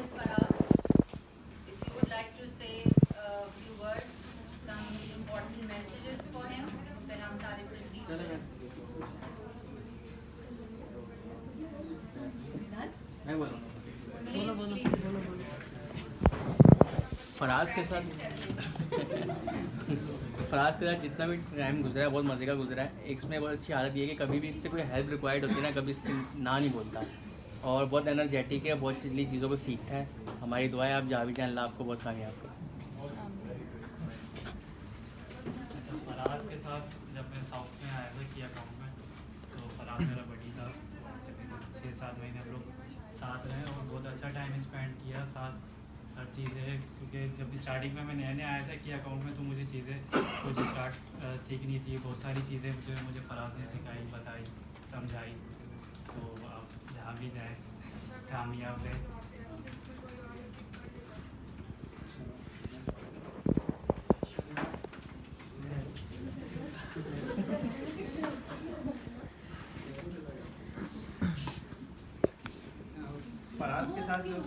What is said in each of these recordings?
with Faraz. If you would like to say a few words, some important messages for him, then हम सारे proceed करें. मैं बोल रहा हूँ Please. फराज के साथ जितना भी टाइम गुजरा है बहुत मज़े का गुजरा है। एक इसमें बहुत अच्छी आदत ये है कि कभी भी इससे कोई हेल्प रिक्वायर्ड होती है ना, कभी इससे ना नहीं बोलता और बहुत एनर्जेटिक है, बहुत चीज़ चीज़ों को सीखता है। हमारी दुआ है आप जहाँ भी जाएं अल्लाह आपको बहुत कामयाब करे। फराज के साथ जब मैं साउथ में आया था किया गाँव में, तो फराज मेरा बड़ी था। तकरीबन 6-7 महीने हम लोग साथ रहे और बहुत अच्छा टाइम स्पेंड किया साथ। हर चीज़ें क्योंकि जब स्टार्टिंग में मैं नया आया था कि अकाउंट में, तो मुझे चीज़ें कुछ सीखनी थी। बहुत सारी चीज़ें मुझे फराज ने सिखाई, बताई, समझाई। तो आप जहाँ भी जाएँ कामयाब रहे। फराज के साथ जो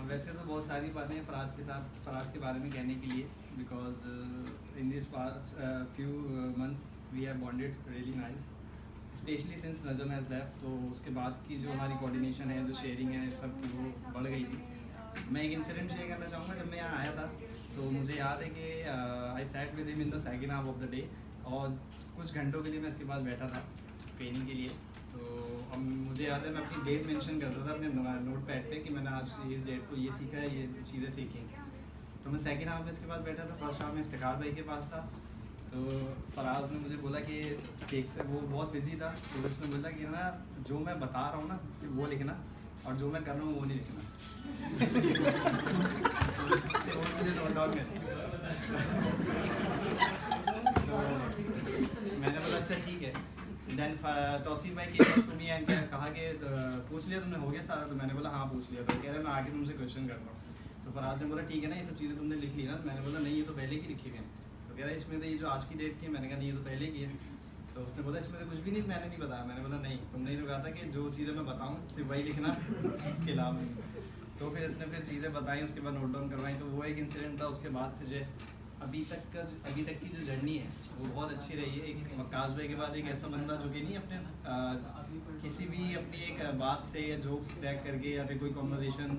वैसे तो बहुत सारी बातें हैं फ़राज के बारे में कहने के लिए, because in this past few months we have bonded really nice, especially since Najam has left. तो उसके बाद की जो हमारी कोऑर्डिनेशन है, जो शेयरिंग है सब की, वो बढ़ गई थी। मैं एक इंसिडेंट शेयर करना चाहूँगा। जब मैं यहाँ आया था तो मुझे याद है कि I sat with him in the second half of the day, और कुछ घंटों के लिए मैं इसके पास बैठा था ट्रेनिंग के लिए। तो हम मुझे याद है मैं अपनी डेट मेंशन करता था अपने नोट पैड पे कि मैंने आज इस डेट को ये सीखा है, ये चीज़ें सीखी। तो मैं सेकंड हाफ में इसके पास बैठा था, फर्स्ट हाफ में इफ्तिखार भाई के पास था। तो फराज ने मुझे बोला कि वो बहुत बिजी था, तो उसने बोला कि ना जो मैं बता रहा हूँ ना सिर्फ वो लिखना, और जो मैं कर रहा हूँ वो नहीं लिखना। सिर्फ वो चीज़ें नोट डाउन कर। तो मैंने बोला अच्छा ठीक है। देन तौसीफ भाई की तुम्हें एंड कहा कि पूछ लिया तुमने, हो गया सारा? तो मैंने बोला हाँ पूछ लिया। तो कह रहे मैं आगे तुमसे क्वेश्चन करता हूँ। तो फराज ने बोला ठीक है ना, ये सब चीज़ें तुमने लिख ली ना? तो मैंने बोला नहीं, ये तो पहले की लिखी हुई है। तो कह रहा है इसमें तो ये जो आज की डेट की है। मैंने कहा नहीं, ये तो पहले की है। तो उसने बोला इसमें तो कुछ भी नहीं, मैंने नहीं बताया। मैंने बोला नहीं, तुमने ही तो कहा था कि जो चीज़ें मैं बताऊँ सिर्फ वही लिखना, इसके अलावा नहीं। तो फिर इसने चीज़ें बताई, उसके बाद नोट डाउन करवाई। तो वो एक इंसिडेंट था। उसके बाद से जो अभी तक की जो जर्नी है वो बहुत अच्छी रही है। एक वकास भाई के बाद एक ऐसा बंदा जो कि नहीं अपने किसी भी अपनी एक बात से या जोक्स क्रैक करके या फिर कोई कॉन्वर्जेशन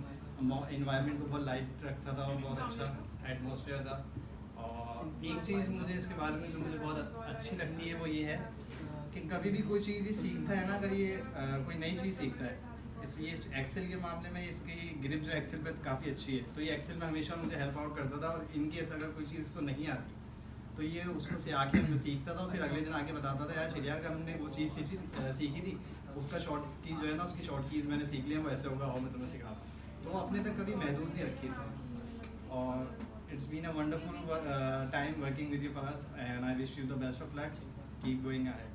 इन्वायरमेंट को बहुत लाइट रखता था और बहुत अच्छा एटमॉस्फेयर था। और एक चीज़ मुझे इसके बारे में जो मुझे बहुत अच्छी लगती है वो ये है कि कभी भी कोई चीज़ भी सीखता है ना, अगर ये कोई नई चीज़ सीखता है, इसलिए एक्सेल के मामले में इसकी ग्रिप जो एक्सेल पे काफ़ी अच्छी है। तो ये एक्सेल में हमेशा मुझे हेल्प आउट करता था। और इनकेस अगर कोई चीज़ इसको नहीं आती तो ये उसको से आके मैं सीखता था, और फिर अगले दिन आके बताता था यार शरियार का हमने वो चीज़ सीखी थी, उसका शॉर्ट कीज जो है ना, उसकी शॉर्ट कीज़ मैंने सीख लिया, वो ऐसे होगा और मैं तुम्हें सिखा। तो अपने तक कभी महदूद नहीं रखी इसमें। और it's been a wonderful time working with you Faraz, and I wish you the best of luck, keep going ahead.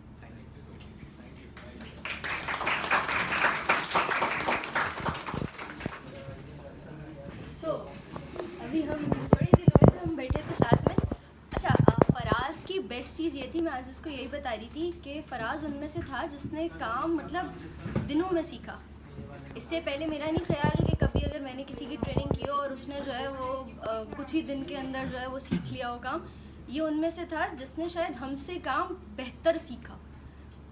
अभी हम थोड़ी देर हुए थे, हम बैठे थे साथ में। अच्छा, फराज की बेस्ट चीज़ ये थी, मैं आज उसको यही बता रही थी कि फ़राज उनमें से था जिसने काम मतलब दिनों में सीखा। इससे पहले मेरा नहीं ख्याल कि कभी अगर मैंने किसी की ट्रेनिंग की हो और उसने जो है वो कुछ ही दिन के अंदर जो है वो सीख लिया हो काम। ये उनमें से था जिसने शायद हमसे काम बेहतर सीखा,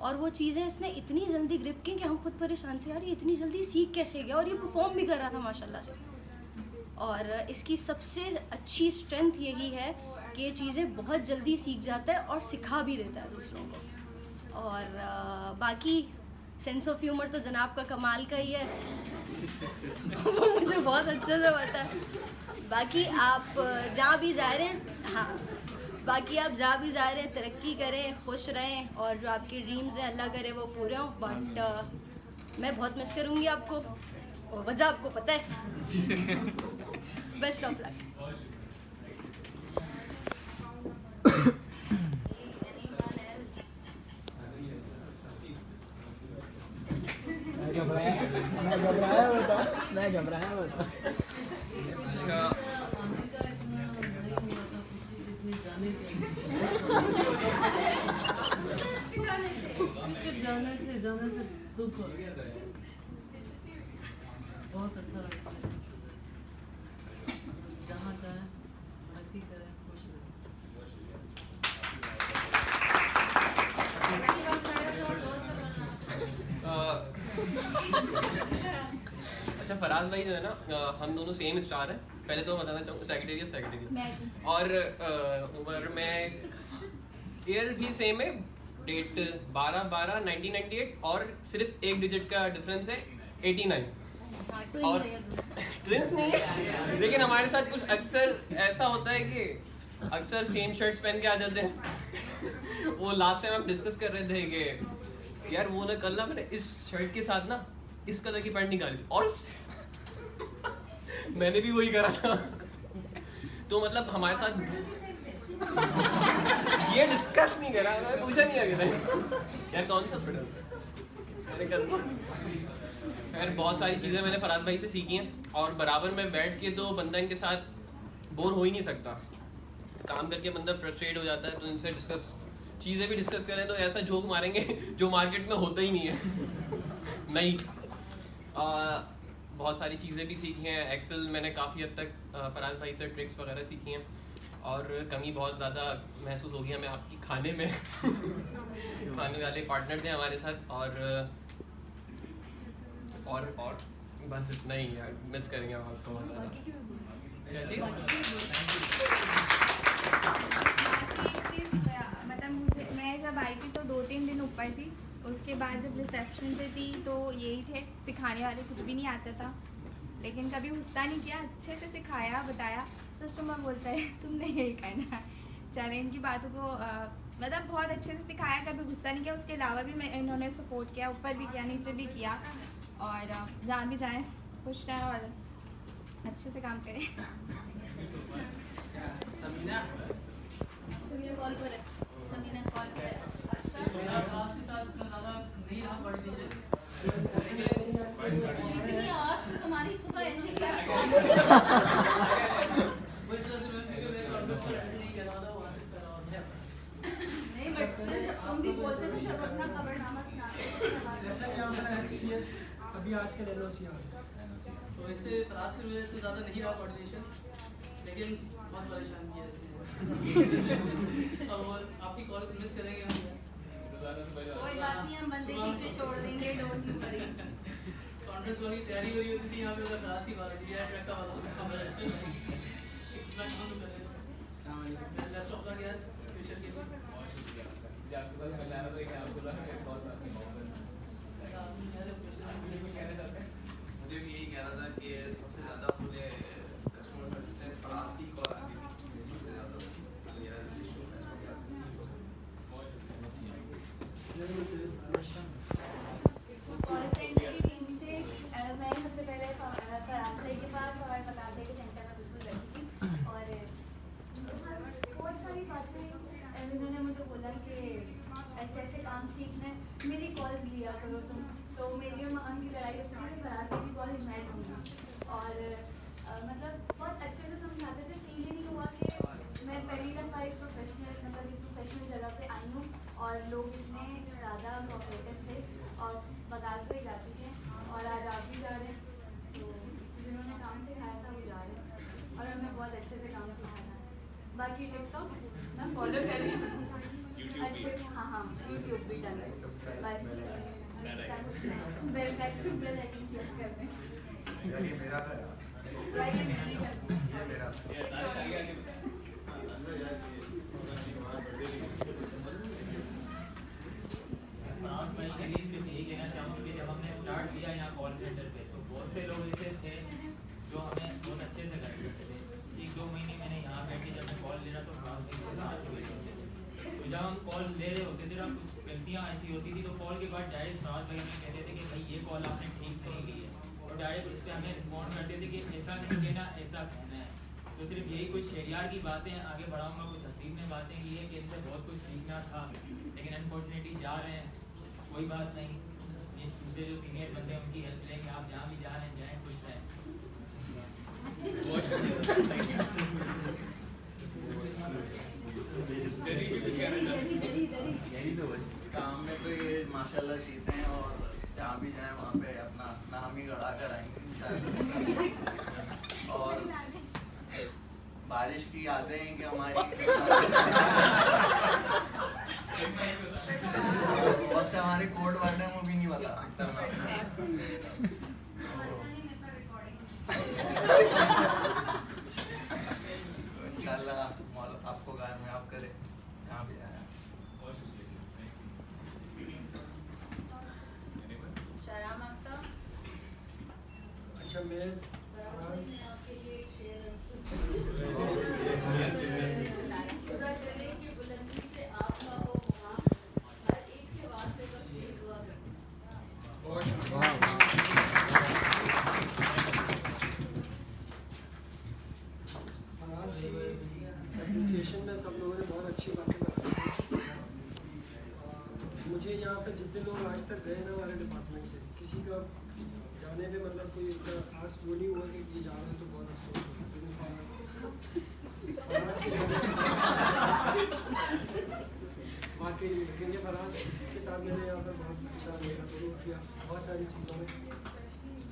और वो चीज़ें इसने इतनी जल्दी ग्रिप की कि हम खुद परेशान थे, यार ये इतनी जल्दी सीख कैसे गया, और ये परफॉर्म भी कर रहा था माशाल्लाह से। और इसकी सबसे अच्छी स्ट्रेंथ यही है कि ये चीज़ें बहुत जल्दी सीख जाता है और सिखा भी देता है दूसरों को। और बाकी सेंस ऑफ ह्यूमर तो जनाब का कमाल का ही है। वो मुझे बहुत अच्छे से पता है। बाकी आप जहाँ भी जा रहे हैं, हाँ, बाकी आप जहाँ भी जा रहे हैं तरक्की करें, खुश रहें, और जो आपके ड्रीम्स हैं अल्लाह करे वो पूरे हों। बट मैं बहुत मिस करूँगी आपको, और वजह आपको पता है। Best of luck. मैं घबराया बता। जाने से दुख हो गया। बहुत अच्छा लगता है। जहाँ जाए तरक्की करें, खुश रहें। इसी वक्त खड़े हो जाओ, जोर से बोलना। अच्छा फराज भाई जो है ना, हम दोनों सेम स्टार हैं। पहले तो बताना चाहूँगा सेक्रेटेरियस मैं भी। और उम्र में ईयर भी सेम है, डेट 12/12/1998 और सिर्फ एक डिजिट का डिफरेंस है 89। हाँ, और twins है ये दोनों। ट्विंस नहीं है, लेकिन हमारे साथ कुछ अक्सर ऐसा होता है कि अक्सर सेम शर्ट्स पहन के आ जाते हैं। वो लास्ट टाइम हम डिस्कस कर रहे थे कि यार वो ना कल ना मैंने इस शर्ट के साथ ना इस कलर की पैंट निकाली और मैंने भी वही करा था। तो मतलब हमारे साथ ये डिस्कस नहीं करा, मैंने पूछा नहीं आगे यार कौन सा हॉस्पिटल मैंने कल। खैर बहुत सारी चीज़ें मैंने फराज भाई से सीखी हैं और बराबर में बैठ के तो बंदा इनके साथ बोर हो ही नहीं सकता। काम करके बंदा फ्रस्ट्रेट हो जाता है, तो इनसे चीज़ें भी डिस्कस करें तो ऐसा जोक मारेंगे जो मार्केट में होता ही नहीं है। नहीं, बहुत सारी चीज़ें भी सीखी हैं। एक्सेल मैंने काफ़ी हद तक फराज भाई से ट्रिक्स वगैरह सीखी हैं और कमी बहुत ज़्यादा महसूस होगी हमें आपकी खाने में। खाने वाले पार्टनर थे हमारे साथ और बस इतना ही यार, मिस करेंगे हम आपको बहुत ज़्यादा। क्या चीज़? मतलब मुझे, मैं जब आई थी तो 2-3 दिन ऊपर थी। उसके बाद जब रिसेप्शन पे थी तो यही थे सिखाने वाले, कुछ भी नहीं आता था लेकिन कभी गुस्सा नहीं किया, अच्छे से सिखाया बताया। तो कस्टमर बोलता है तुमने यही करना है। चले इनकी बातों को मतलब बहुत अच्छे से सिखाया, कभी गुस्सा नहीं किया। उसके अलावा भी मैं इन्होंने सपोर्ट किया, ऊपर भी किया नीचे भी किया। और जहाँ भी जाएँ खुश रहें और अच्छे से काम करें। समीना कॉल पर है। समीना कॉल पर है। अच्छा फराज के साथ ज़्यादा नहीं रहा पढ़ने से। इतनी आवाज़ तो तुम्हारी सुबह ऐसी क्या? वो इस वजह से मैं नहीं कर रहा था, वो हासिल कर रहा था। नहीं बट जब तुम भी बोलते थे जब अपना खबरनामा सुनाते थे जैसा कि हमारा एक्सीएस अभी आज के एलओसी आ गया, तो इससे फराज से वजह से ज़्यादा नहीं रहा कोऑर्डिनेशन, लेकिन बहुत परेशान किया इसने। और आपकी कॉल मिस करेंगे हम। कोई बात नहीं, हम बंदे पीछे छोड़ देंगे, don't you worry. Conference call की तैयारी हो रही होती थी यहाँ पे, उधर फराज की कॉल होती है, ट्रक का वाला खबर है। इतना काम करेगा। बेस्ट ऑफ लक यार फ्यूचर के लिए। मुझे भी यही कहना था कि सबसे ज़्यादा मुझे कस्टमर सर्विस से फराज की कॉल आती थी सबसे ज़्यादा। कॉल सेंटर की टीम से मैं सबसे पहले फराज भाई के पास और फराज भाई के सेंटर में बिल्कुल बैठी थी और बहुत सारी बातें इन्होंने मुझे बोला कि ऐसे ऐसे काम सीखने, मेरी कॉल्स लिया करो तुम। तो मेरी और महान की लड़ाई होती थी कि फराज भाई की कॉल्स मैं लूँगी और मतलब बहुत अच्छे से समझाते थे। फील ही नहीं हुआ कि मैं पहली दफ़ा एक प्रोफेशनल जगह पे आई हूँ और लोग इतने ज़्यादा कोऑपरेटिव थे। और बगास भाई जा चुके हैं और आज आप भी जा रहे हैं, तो जिन्होंने काम सिखाया था वो जा रहे हैं और हमें बहुत अच्छे से काम सिखाया था। बाकी टिकटॉक मैं फॉलो कर रही हूँ अच्छे। हाँ यूट्यूब भी डन है, बस हमेशा बेल आइकन प्रेस कर दें। ये मेरा था यार, लाइक नहीं करते। ये मेरा था। फराज भाई के लिए सिर्फ यही कहना चाहूँगा कि जब हमने स्टार्ट किया यहाँ कॉल सेंटर पे तो बहुत से लोग ऐसे थे जो हमें बहुत अच्छे से गाइड करते थे। 1-2 महीने मैंने यहाँ बैठे जब मैं कॉल ले रहा तो फराज भाई के साथ बैठे थे। तो जब हम कॉल ले रहे होते थे ना, कुछ गलतियाँ ऐसी होती थी तो कॉल के बाद डायरेक्ट फराज भाई हमें कहते थे कि भाई ये कॉल आपने ठीक नहीं ली है, और डायरेक्ट उस पर हमें रिस्पॉन्ड करते थे कि ऐसा नहीं कहना, ऐसा कहना है। तो सिर्फ यही कुछ शेरियार की बातें आगे बढ़ाऊँगा, कुछ हसीब ने बातें की है कि इनसे बहुत कुछ सीखना था, लेकिन अनफॉर्चुनेटली जा रहे हैं, कोई बात नहीं। ये दूसरे जो सीनियर बंदे हैं उनकी हेल्प लेंगे, आप जहाँ भी जा रहे हैं जाएँ, खुश रहें। यही तो है काम में, तो ये माशाल्लाह चीज़ें हैं और जहाँ भी जाएं वहाँ पे अपना नाम ही गड़ा कर आएंगे। बारिश की यादें हैं कि हमारी बहुत से हमारे कोड वर्ड हैं वो भी नहीं बता सकता मैं इंशाल्लाह आपको कामयाब करे यहाँ भी आया। Sharam Aksa. अच्छा मैं एप्रिसिएशन में सब लोगों ने बहुत अच्छी बातें बताई। मुझे यहाँ पे जितने लोग आज तक गए ना हमारे डिपार्टमेंट से, किसी का जाने पे मतलब कोई इतना खास वो नहीं हुआ कि ये जा रहे हैं तो बहुत अफसोस होता वाकई क्योंकि फराज के साथ मैंने यहाँ पर बहुत अच्छा मेरा शुरू किया बहुत सारी चीज़ों में।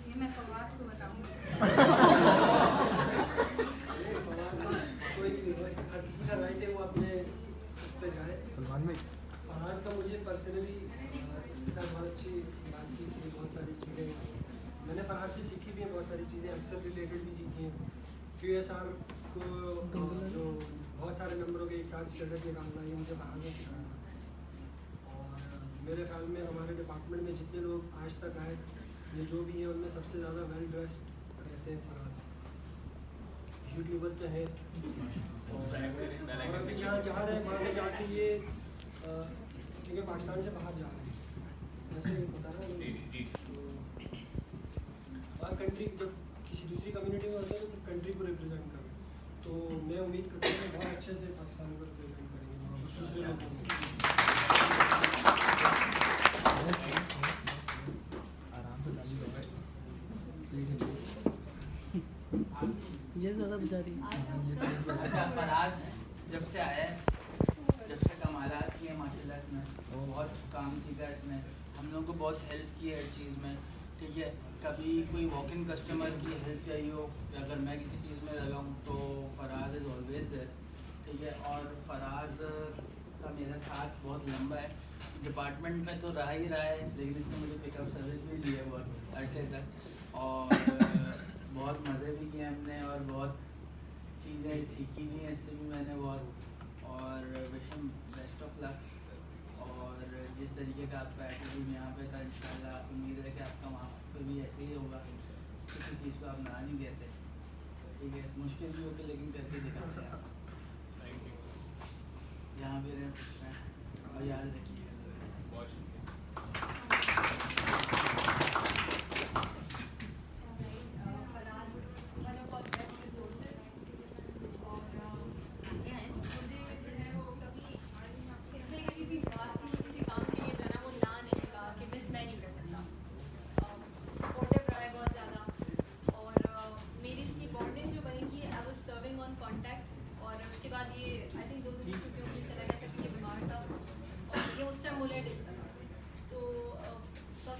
ये मैं फवाद को बताऊंगी। कोई हर किसी का राइट है वो अपने उस पर जाए। फराज का मुझे पर्सनली उसके साथ बहुत अच्छी बातचीत थी, बहुत सारी चीज़ें मैंने फराज से सीखी भी हैं, बहुत सारी चीज़ें अक्सर रिलेटेड भी सीखी हैं। QSR को जो बहुत सारे नंबरों के एक साथ स्टेटस निकालना ये मुझे फराज ने सिखाया। और मेरे ख्याल में हमारे डिपार्टमेंट में जितने लोग आज तक आए ये जो भी हैं उनमें सबसे ज़्यादा वेल ड्रेस्ड रहते हैं फराज। यूट्यूबर तो है और अभी जहाँ जा रहे हैं वहाँ पे जाके ये क्योंकि पाकिस्तान से बाहर जा रहे हैं जैसे बता रहा हूँ कंट्री जब किसी दूसरी कम्युनिटी में होते हैं तो कंट्री को रिप्रेजेंट करें, तो मैं उम्मीद करता हूँ कि बहुत अच्छे से पाकिस्तान को रिप्रेजेंट करेंगे वहाँ पर दूसरे लोग। ये ज़्यादा बजा रही है। अच्छा फराज जब से आया है, जब से कमालात किए माशाल्लाह इसने, बहुत काम सीखा इसने, हम लोगों को बहुत हेल्प की है हर चीज़ में, ठीक है। कभी कोई वॉक इन कस्टमर की हेल्प चाहिए हो या अगर मैं किसी चीज़ में लगा हूँ तो फराज इज़ ऑलवेज देयर, ठीक है। और फराज का मेरा साथ बहुत लंबा है, डिपार्टमेंट में तो रहा ही रहा है, लेकिन इसने मुझे पिकअप सर्विस भी दी है बहुत अरसे तक, और बहुत मज़े भी किए हमने और बहुत चीज़ें सीखी भी हैं इससे भी मैंने बहुत। और wish him best of luck, और जिस तरीके का आपका एटीट्यूड यहाँ पे था इंशाल्लाह उम्मीद है कि आपका वहाँ पे भी ऐसे ही होगा, किसी चीज़ को आप ना नहीं देते, ठीक है। मुश्किल भी होती लेकिन करके दिखाते हैं आप, यहाँ भी रहें खुश रहें और याद रखिए।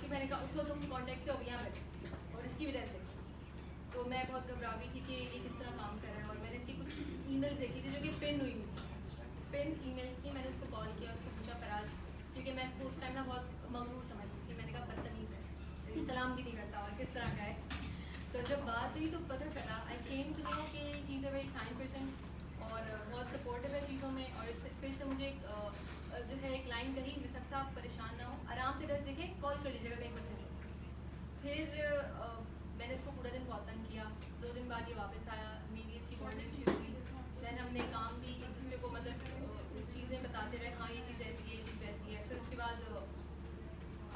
मैंने कहा उठो तुम कांटेक्ट से, अब यहाँ बैठो, और इसकी वजह से तो मैं बहुत घबरा गई थी कि ये किस तरह काम कर रहा है। और मैंने इसकी कुछ ईमेल्स देखी थी जो कि पिन हुई हुई थी, पिन ईमेल्स थी। मैंने इसको कॉल किया, उसको पूछा फराज, क्योंकि मैं इसको उस टाइम ना बहुत मगरूर समझती थी, मैंने कहा बदतमीज़ है, सलाम भी नहीं करता और किस तरह का है। तो जब बात हुई तो पता चला, आई केम टू नो कि he is a very kind person और बहुत सपोर्टिव है चीज़ों में। और फिर से मुझे जो है एक लाइन कही, मिसक साहब परेशान ना हो, आराम से रस देखें, कॉल कर लीजिएगा कहीं पर से। फिर मैंने इसको पूरा दिन बहुत तंग किया। 2 दिन बाद ये वापस आया, मेरी इसकी बॉन्डिंग शुरू हुई। दैन हमने काम भी एक दूसरे को मतलब चीज़ें बताते रहे, हाँ ये चीज़ ऐसी है, ये चीज़ वैसी है। फिर उसके बाद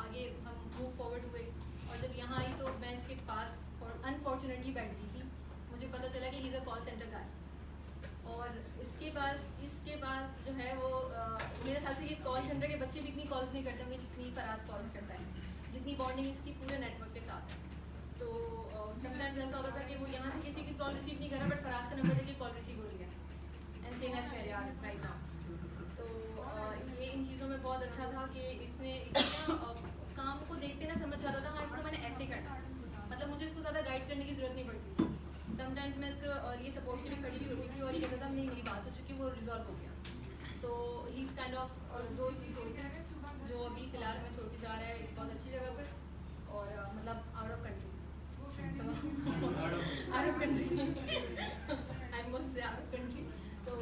आगे हम मूव फॉरवर्ड हुए और जब यहाँ आई तो मैं इसके पास अनफॉर्चुनेटली बैठ गई थी। मुझे पता चला कि he is a call centre guy. और इसके पास जो है वो मेरे ख्याल से ये कॉल सेंटर के बच्चे भी इतनी कॉल्स नहीं करते होंगे जितनी फराज कॉल्स करता है, जितनी बॉन्डिंग इसकी पूरे नेटवर्क के साथ है। तो समटाइम्स ऐसा होता था कि वो यहाँ से किसी की कॉल रिसीव नहीं कर रहा, बट फराज का नंबर देके कॉल रिसीव हो रही है, and same as Shahryar right now. तो ये इन चीज़ों में बहुत अच्छा था कि इसने काम को देखते ना समझ आता था, हाँ इसको मैंने ऐसे करना, मतलब मुझे इसको ज़्यादा गाइड करने की ज़रूरत नहीं पड़ती। समटाइम्स मैं इसको और ये सपोर्ट के लिए खड़ी भी होती थी और ये कहता था नहीं मेरी बात हो चुकी, वो रिजॉल्व हो गया। तो ही इज़ काइंड ऑफ दो रिसोर्सेज जो अभी फ़िलहाल हमें छोड़ के जा रहा है एक बहुत अच्छी जगह पर और मतलब out of country. Out of country I must say out of country. तो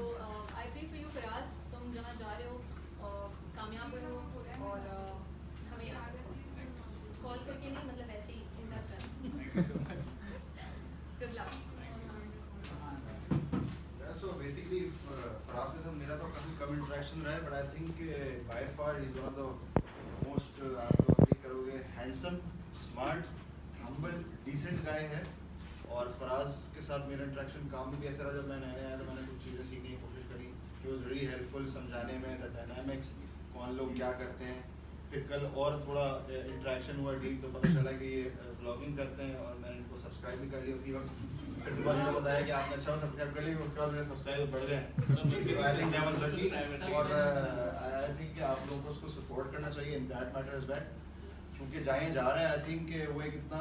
I pray for you Faraz, तुम जहाँ जा रहे हो कामयाब हो और हमें कॉल करके नहीं मतलब ऐसे ही good luck. So basically, Faraz के साथ मेरा तो काफ़ी कम इंटरेक्शन रहा है, but I think by far is one of the most, आप तो अग्री करोगे, handsome, smart, humble, decent guy है। और फराज के साथ मेरा इंटरेक्शन काम में भी ऐसा रहा, जब मैं नया आया तो मैंने कुछ चीज़ें सीखने की कोशिश करी। ही वॉज वेरी हेल्पफुल समझाने में, द डायनामिक्स, कौन लोग क्या करते हैं। फिर कल और थोड़ा इंटरेक्शन हुआ डीप, तो पता चला कि ये ब्लॉगिंग करते हैं और मैंने इनको सब्सक्राइब भी कर लिया उसी वक्त। फिर सुबह ने बताया कि आपने अच्छा सब्सक्राइब कर लिया, उसके बाद मेरे सब्सक्राइब बढ़ गए। I think that was lucky. और आई थिंक कि आप लोगों को उसको सपोर्ट करना चाहिए in that matter is bad, क्योंकि जहाँ जा रहा है आई थिंक वो एक इतना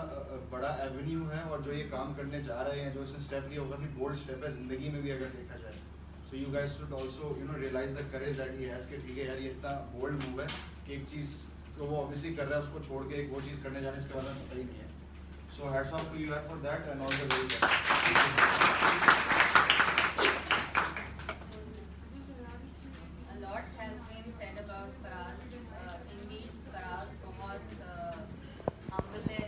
बड़ा एवेन्यू है, और जो ये काम करने जा रहे हैं, जो इसने स्टेप लिया होगा, बोल्ड स्टेप है ज़िंदगी में भी अगर देखा जाए। So you guys should also realise the courage that he has कि ठीक है यार ये इतना बोल्ड मूव है कि एक चीज़ तो वो ऑब्वियसली कर रहा है, उसको छोड़ के एक वो चीज़ करने जाने इसके बारे में पता ही नहीं है। So hats off to you for that and all the very best. A lot has been said about Faraz. Indeed, Faraz बहुत humble है,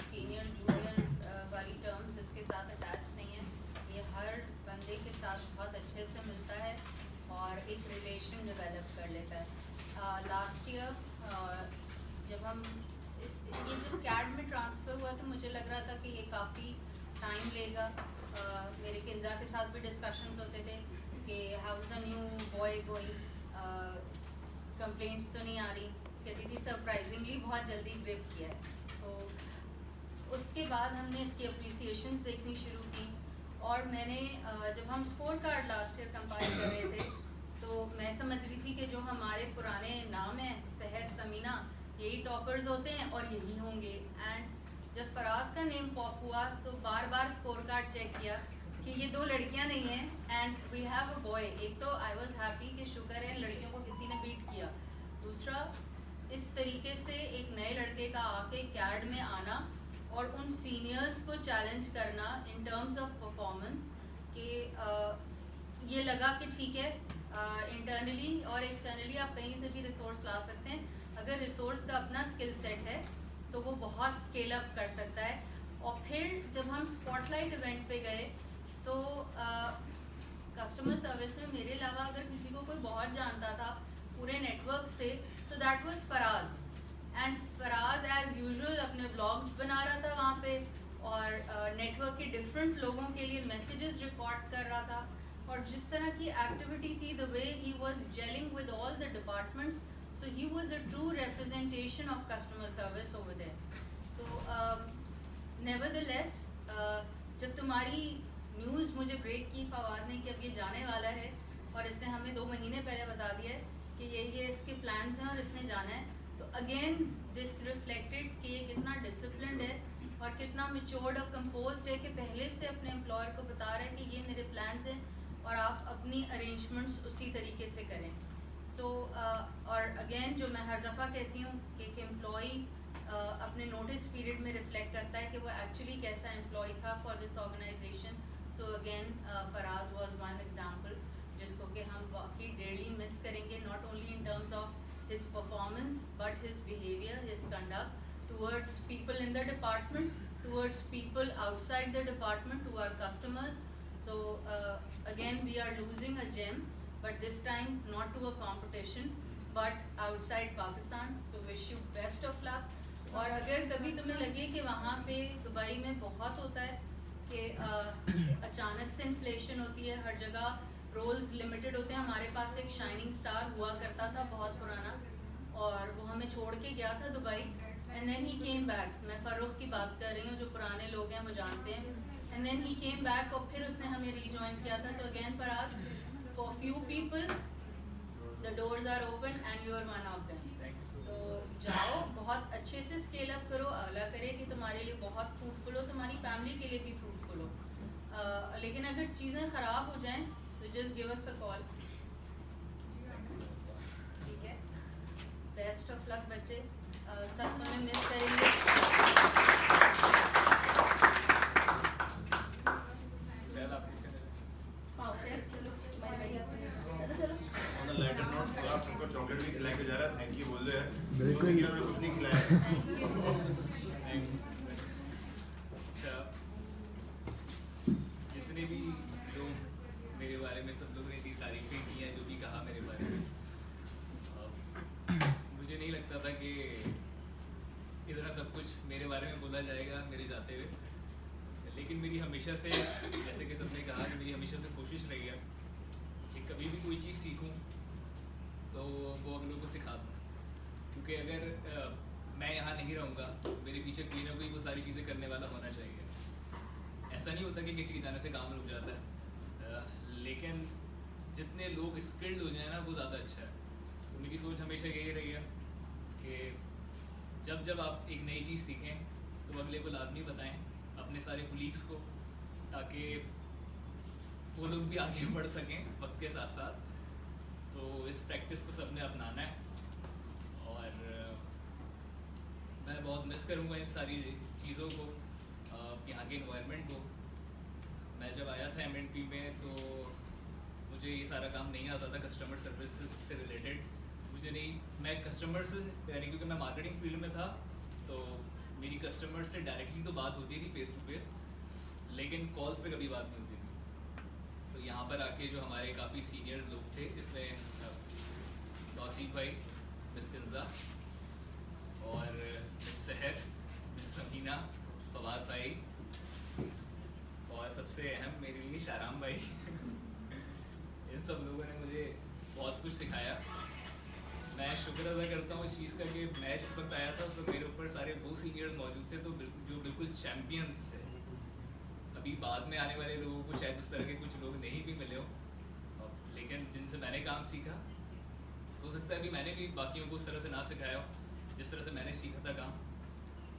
senior junior वाली terms इसके साथ attach नहीं है। ये हर बंदे के साथ बहुत अच्छे से मिलता है और एक रिलेशन डेवलप कर लेता है। लास्ट ईयर जब हम ये जब कैड में ट्रांसफ़र हुआ तो मुझे लग रहा था कि ये काफ़ी टाइम लेगा। मेरे किंजा के साथ भी डिस्कशंस होते थे कि how is the new boy going, complaints तो नहीं आ रही, कहती थी सरप्राइजिंगली बहुत जल्दी ग्रिप किया है। तो उसके बाद हमने इसकी अप्रिसिएशंस देखनी शुरू की और मैंने जब हम score card last year compile कर रहे थे तो मैं समझ रही थी कि जो हमारे पुराने नाम हैं सहर, समीना, यही टॉपर्स होते हैं और यही होंगे। एंड जब फराज का नेम पॉप हुआ तो बार बार स्कोर कार्ड चेक किया कि ये दो लड़कियां नहीं हैं and we have a boy. एक तो आई वाज हैप्पी कि शुक्र है लड़कियों को किसी ने बीट किया, दूसरा इस तरीके से एक नए लड़के का आके कैड में आना और उन सीनियर्स को चैलेंज करना इन टर्म्स ऑफ परफॉर्मेंस कि ये लगा कि ठीक है इंटरनली और एक्सटर्नली आप कहीं से भी रिसोर्स ला सकते हैं। अगर रिसोर्स का अपना स्किल सेट है तो वो बहुत स्केल अप कर सकता है। और फिर जब हम स्पॉटलाइट इवेंट पे गए तो कस्टमर सर्विस में मेरे अलावा अगर किसी को कोई बहुत जानता था पूरे नेटवर्क से तो that was Faraz. And Faraz as usual अपने ब्लॉग्स बना रहा था वहाँ पे और नेटवर्क के डिफरेंट लोगों के लिए मैसेजेस रिकॉर्ड कर रहा था। और जिस तरह की एक्टिविटी थी, the way he was gelling with all the departments, so he was a true representation of customer service over there. तो नेवरदलेस जब तुम्हारी न्यूज़ मुझे ब्रेक की फवाद ने कि अब ये जाने वाला है और इसने हमें 2 महीने पहले बता दिया है कि ये इसके प्लान्स हैं और इसने जाना है, तो अगेन दिस रिफ्लेक्टेड कि ये कितना डिसिप्लिन्ड है और कितना मेच्योर्ड और कंपोज्ड है कि पहले से अपने एम्प्लॉयर को बता रहा है कि ये मेरे प्लान्स हैं और आप अपनी अरेंजमेंट्स उसी तरीके से करें। तो और अगेन जो मैं हर दफ़ा कहती हूँ कि एक एम्प्लॉई अपने नोटिस पीरियड में रिफ्लेक्ट करता है कि वो एक्चुअली कैसा एम्प्लॉय था for this organisation. So again Faraz was one example जिसको कि हम वाकई डेली मिस करेंगे, not only in terms of his performance but his behaviour, his conduct towards people in the department, towards people outside the department, to our customers. So again we are losing a gem, but this time not to a competition but outside Pakistan. So wish you best of luck. और अगर कभी तुम्हें लगे कि वहाँ पे Dubai में बहुत होता है कि अचानक से इन्फ्लेशन होती है, हर जगह रोल्स लिमिटेड होते हैं। हमारे पास एक शाइनिंग स्टार हुआ करता था बहुत पुराना और वो हमें छोड़ के गया था Dubai and then he came back. मैं फ़ारूक की बात कर रही हूँ, जो पुराने लोग हैं वो जानते हैं। And then he came back और फिर उसने हमें रीजॉइन किया था। तो again for us, for few people the doors are open and you are one of them. तो जाओ, बहुत अच्छे से स्केल अप करो, अगला करे कि तुम्हारे लिए बहुत फ्रूटफुल हो, तुम्हारी फैमिली के लिए भी फ्रूटफुल हो। लेकिन अगर चीज़ें ख़राब हो जाएं तो just give us a call, ठीक है। बेस्ट ऑफ लक बच्चे, सब तुम्हें मिस करेंगे। On a lighter note, Faraz सबको चॉकलेट भी खिला के जा रहा है, थैंक यू बोल दो यार। बिल्कुल। जो भी कुछ नहीं खिलाया। अच्छा, जितने भी लोग मेरे बारे में, सब लोगों ने इतनी तारीफें की हैं, जो भी कहा मेरे बारे में, मुझे नहीं लगता था कि इतना सब कुछ मेरे बारे में बोला जाएगा मेरे जाते हुए। लेकिन मेरी हमेशा से, जैसे कि सबने कहा, कि मेरी हमेशा से कोशिश रही है कि कभी भी कोई चीज़ सीखूं तो वो अगलों को सिखा दूँ, क्योंकि अगर मैं यहाँ नहीं रहूँगा मेरे पीछे कोई ना कोई वो सारी चीज़ें करने वाला होना चाहिए। ऐसा नहीं होता कि किसी के जाने से काम रुक जाता है, लेकिन जितने लोग स्किल्ड हो जाए ना वो ज़्यादा अच्छा है। तो मेरी सोच हमेशा यही रही है कि जब आप एक नई चीज़ सीखें तो अगले को लाजमी बताएं, अपने सारे कुलीग्स को, ताकि वो लोग भी आगे बढ़ सकें वक्त के साथ साथ। तो इस प्रैक्टिस को सबने अपनाना है, और मैं बहुत मिस करूँगा इस सारी चीज़ों को, यहाँ के इन्वायरमेंट को। मैं जब आया था MNP में तो मुझे ये सारा काम नहीं आता था, कस्टमर सर्विस से रिलेटेड मुझे नहीं, मैं कस्टमर से, यानी क्योंकि मैं मार्केटिंग फील्ड में था तो मेरी कस्टमर से डायरेक्टली तो बात होती थी फेस टू फेस, लेकिन कॉल्स पे कभी बात नहीं होती थी। तो यहाँ पर आके जो हमारे काफ़ी सीनियर लोग थे, जिसमें तौसीफ भाई, मिस किंजा और मिस सहर, मिस समीना, फवाद भाई, और सबसे अहम मेरे लिए शाराम भाई इन सब लोगों ने मुझे बहुत कुछ सिखाया। मैं शुक्र अदा करता हूँ इस चीज़ का कि मैं जिस वक्त आया था उस वक्त मेरे ऊपर सारे वो सीनियर्स मौजूद थे तो जो बिल्कुल चैम्पियंस थे। अभी बाद में आने वाले लोगों को शायद उस तरह के कुछ लोग नहीं भी मिले हों, लेकिन जिनसे मैंने काम सीखा, हो सकता है अभी मैंने भी बाकियों को उस तरह से ना सिखाया हो जिस तरह से मैंने सीखा था काम।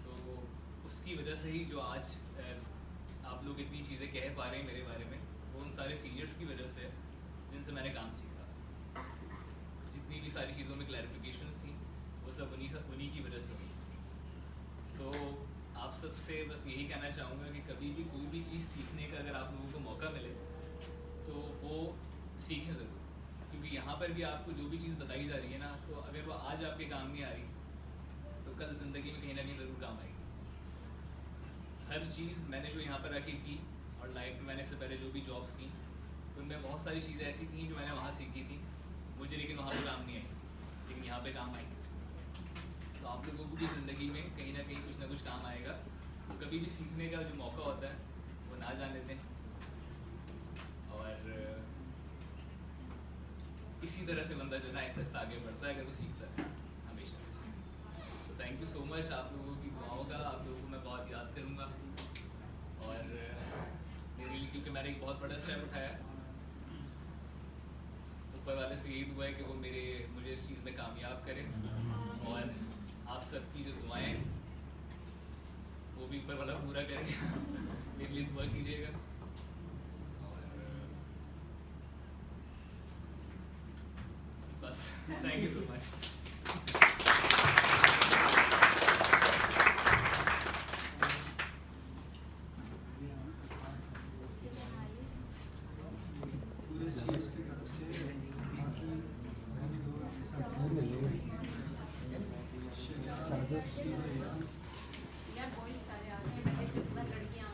तो उसकी वजह से ही जो आज आप लोग इतनी चीज़ें कह पा रहे हैं मेरे बारे में, वो उन सारे सीनियर्स की वजह से जिनसे मैंने काम सीखा। जितनी भी सारी चीज़ों में क्लैरिफिकेशंस थी वो सब उन्हीं की वजह से हुई। तो आप सबसे बस यही कहना चाहूँगा कि कभी भी कोई भी चीज़ सीखने का अगर आप लोगों को मौका मिले तो वो सीखें ज़रूर, क्योंकि यहाँ पर भी आपको जो भी चीज़ बताई जा रही है ना, तो अगर वो आज आपके काम नहीं आ रही तो कल ज़िंदगी में कहीं ना कहीं ज़रूर काम आएगी। हर चीज़ मैंने जो यहाँ पर आके की और लाइफ में मैंने इससे पहले जो भी जॉब्स की, उनमें बहुत सारी चीज़ें ऐसी थी जो मैंने वहाँ सीखी थी मुझे, लेकिन वहाँ पे काम नहीं आई, लेकिन यहाँ पे काम आई। तो आप लोगों को भी ज़िंदगी में कहीं ना कहीं कुछ ना कुछ काम आएगा। तो कभी भी सीखने का जो मौका होता है वो ना जाने दें, और इसी तरह से बंदा जो है ना आहिस्ता आहिस्ता आगे बढ़ता है अगर वो सीखता है हमेशा। तो थैंक यू सो मच आप लोगों की दुआओं का, आप लोगों को मैं बहुत याद करूँगा। और मेरे लिए, क्योंकि मैंने एक बहुत बड़ा स्टेप उठाया, ऊपर वाले से यही दुआ है कि वो मुझे इस चीज़ में कामयाब करे, और आप सबकी जो दुआएं वो भी ऊपर वाला पूरा करे मेरे लिए दुआ कीजिएगा। और बस थैंक यू सो मच। पूरे सीएस की तरफ से यार बॉयज सारे आते हैं, पहले फिर उसके बाद लड़कियाँ।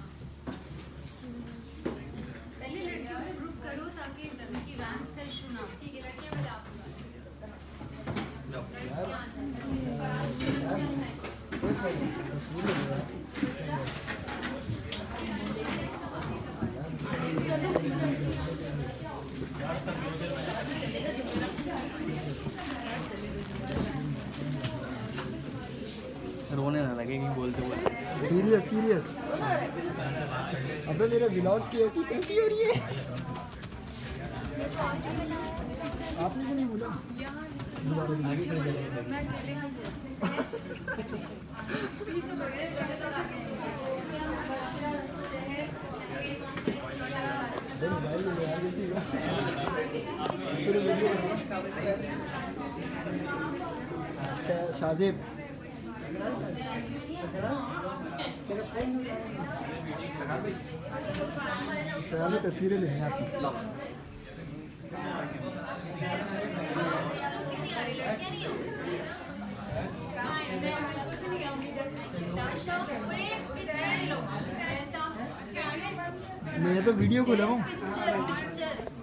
पहले लड़कियों का ग्रुप करो ताकि लड़की वैंस का इशू ना हो। ठीक है, लड़कियाँ पहले आप रोने ना लगे कि बोलते हुए। Serious serious. अबे मेरे व्लॉग की ऐसी कैसी हो रही है? आपने तो नहीं बोला दोबारा पीछे ठीक है पूरे वीडियो अच्छा शाजिब पहले तस्वीरें लेनी है आपकी मैं तो वीडियो खोला हूँ पिक्चर